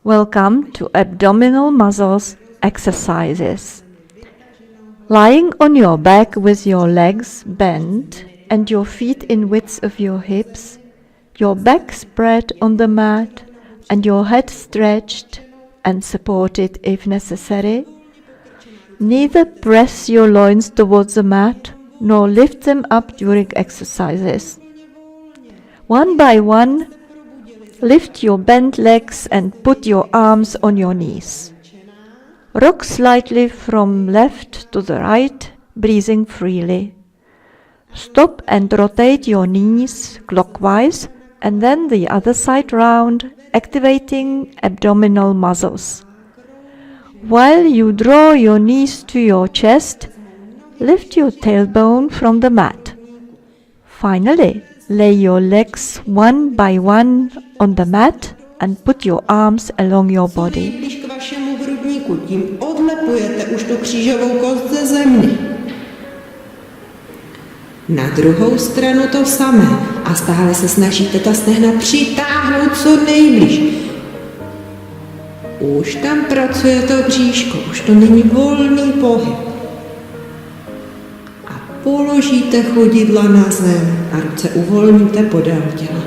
Welcome to abdominal muscles exercises. Lying on your back with your legs bent and your feet in width of your hips, your back spread on the mat and your head stretched and supported if necessary. Neither press your loins towards the mat nor lift them up during exercises. One by one, lift your bent legs and put your arms on your knees. Rock slightly from left to the right, breathing freely. Stop and rotate your knees clockwise and then the other side round, activating abdominal muscles. While you draw your knees to your chest, lift your tailbone from the mat. Finally, lay your legs one by one on the mat and put your arms along your body. Blíž k vašemu hrudníku, tím odlepujete už tu křížovou kost ze země. Na druhou stranu to samé a stále se snažíte ta stehna přitáhnout co nejblíž. Už tam pracuje to bříško, už to není volný pohyb. A položíte chodidla na zem a ruce uvolníte podél těla.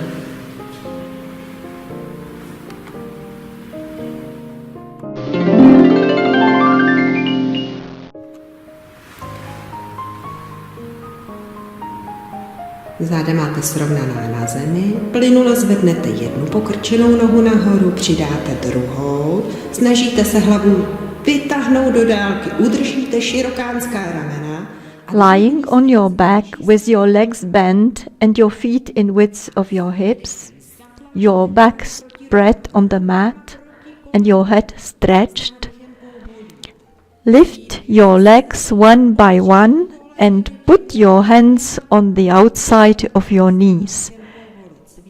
Záda máte srovnaná na zemi, plynule zvednete jednu pokrčenou nohu nahoru, přidáte druhou, snažíte se hlavu vytáhnout do dálky, udržíte širokánská ramena. Lying on your back with your legs bent and your feet in width of your hips, your back spread on the mat and your head stretched. Lift your legs one by one and put your hands on the outside of your knees.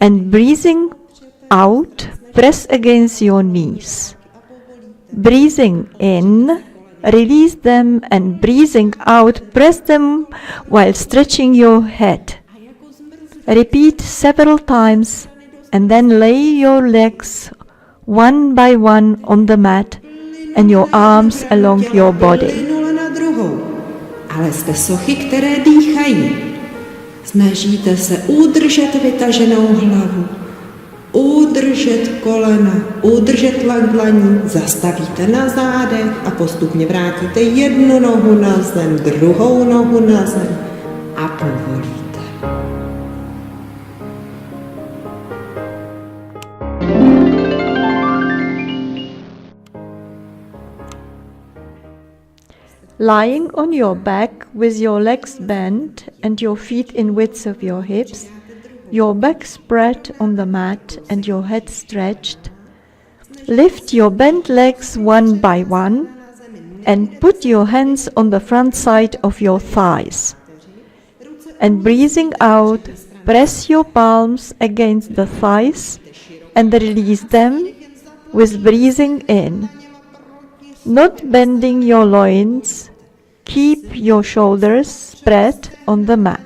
And breathing out, press against your knees. Breathing in, release them, and breathing out, press them while stretching your head. Repeat several times and then lay your legs one by one on the mat and your arms along your body. Ale jste sochy, které dýchají. Snažíte se udržet vytaženou hlavu, udržet kolena, udržet tlak dlaní, zastavíte na zádech a postupně vrátíte jednu nohu na zem, druhou nohu na zem a povolíte. Lying on your back with your legs bent and your feet in width of your hips, your back spread on the mat and your head stretched, lift your bent legs one by one and put your hands on the front side of your thighs. And breathing out, press your palms against the thighs and release them with breathing in. Not bending your loins, keep your shoulders spread on the mat.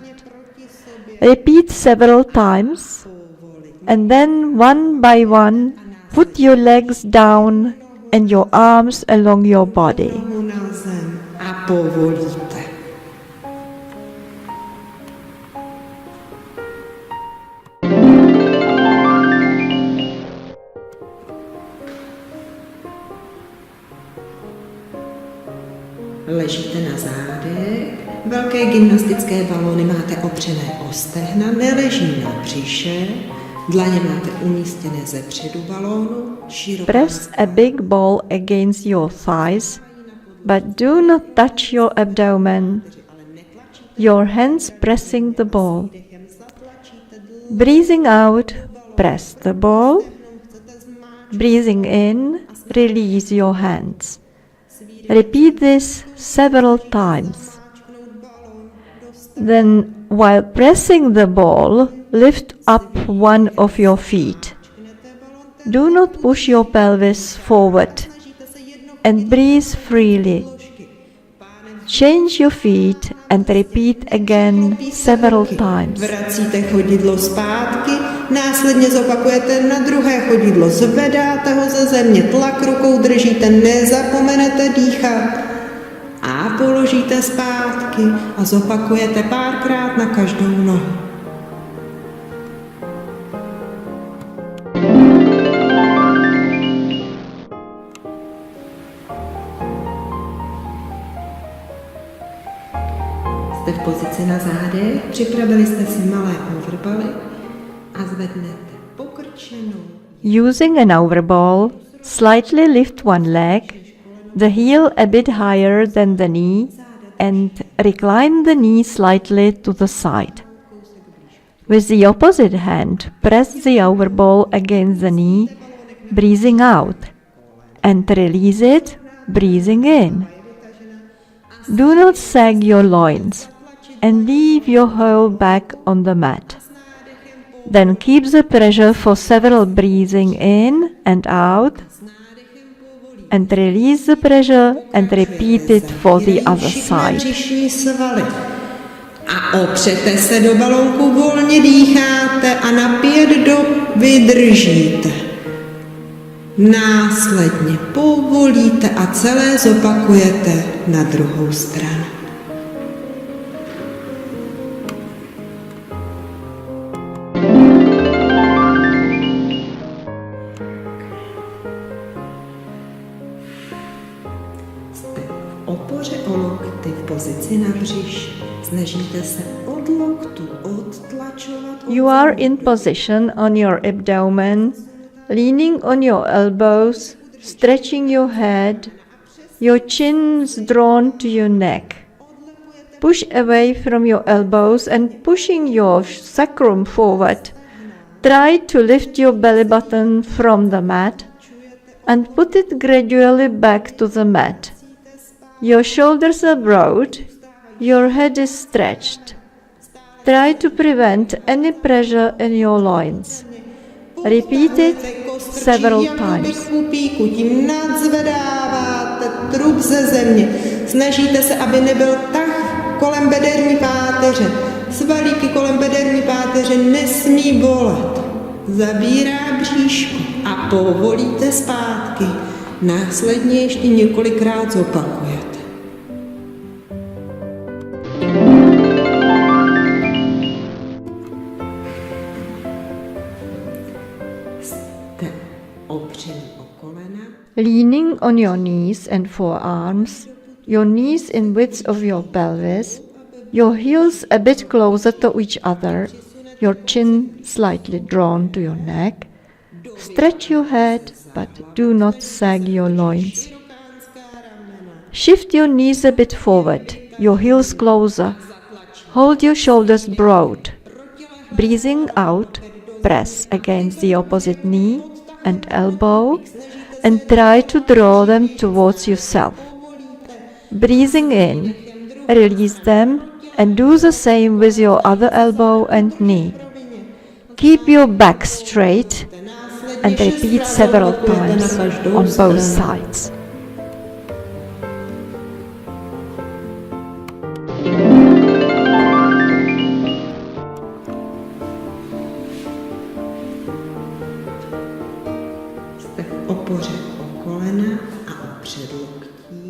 Repeat several times and then one by one put your legs down and your arms along your body. Ležíte na zádech, velké gymnastické balóny máte opřené o stehna, neleží na břiše, dlaně máte umístěné ze předu balónu. Press a big ball against your thighs, but do not touch your abdomen. Your hands pressing the ball. Breathing out, press the ball. Breathing in, release your hands. Repeat this several times. Then, while pressing the ball, lift up one of your feet. Do not push your pelvis forward and breathe freely. Change your feet and repeat again several times. Vracíte chodidlo zpátky, následně zopakujete na druhé chodidlo, zvedáte ho ze země, tlak rukou držíte, nezapomenete dýchat a položíte zpátky a zopakujete párkrát na každou nohu. Jste v pozici na zádech, připravili jste si malé overbaly a zvednete pokrčenou. Using an overball, slightly lift one leg, the heel a bit higher than the knee, and recline the knee slightly to the side. With the opposite hand, press the overball against the knee, breathing out, and release it, breathing in. Do not sag your loins and leave your whole back on the mat. Then keep the pressure for several breathing in and out, and release the pressure and repeat it for the other side. A opřete se do balónku, volně dýcháte a na 5 dob vydržíte. Následně povolíte a celé zopakujete na druhou stranu. Jste v opoře o lokty v pozici na břiše. Snažíte se od loktu odtlačovat. You are in position on your abdomen, leaning on your elbows, stretching your head, your chin is drawn to your neck. Push away from your elbows and pushing your sacrum forward. Try to lift your belly button from the mat and put it gradually back to the mat. Your shoulders are broad, your head is stretched. Try to prevent any pressure in your loins. Repeat it several times. Tím nadzvedáváte trup ze země. Snažíte se, aby nebyl tah kolem bederní páteře. Svalíky kolem bederní páteře nesmí bolet. Zabírá bříško a povolíte zpátky. Následně ještě několikrát zopakujete. Leaning on your knees and forearms, your knees in width of your pelvis, your heels a bit closer to each other, your chin slightly drawn to your neck. Stretch your head, but do not sag your loins. Shift your knees a bit forward, your heels closer. Hold your shoulders broad. Breathing out, press against the opposite knee and elbow and try to draw them towards yourself. Breathing in, release them and do the same with your other elbow and knee. Keep your back straight and repeat several times on both sides.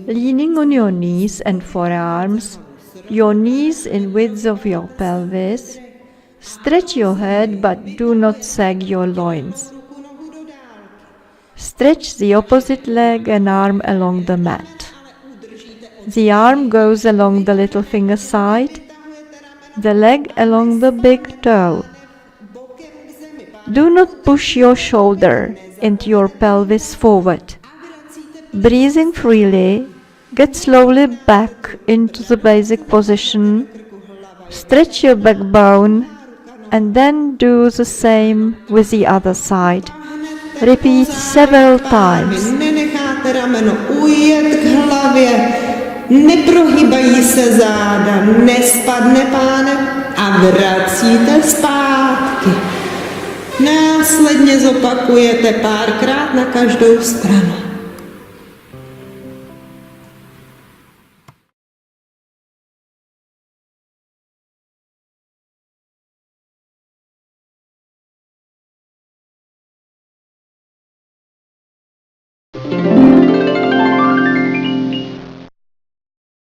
Leaning on your knees and forearms, your knees in width of your pelvis, stretch your head but do not sag your loins. Stretch the opposite leg and arm along the mat. The arm goes along the little finger side, the leg along the big toe. Do not push your shoulder into your pelvis forward. Breathing freely, get slowly back into the basic position, stretch your backbone, and then do the same with the other side. Repeat several times. Nenecháte rameno ujet k hlavě, neprohýbají se záda, nespadne pánek a vracíte zpátky. Následně zopakujete párkrát na každou stranu.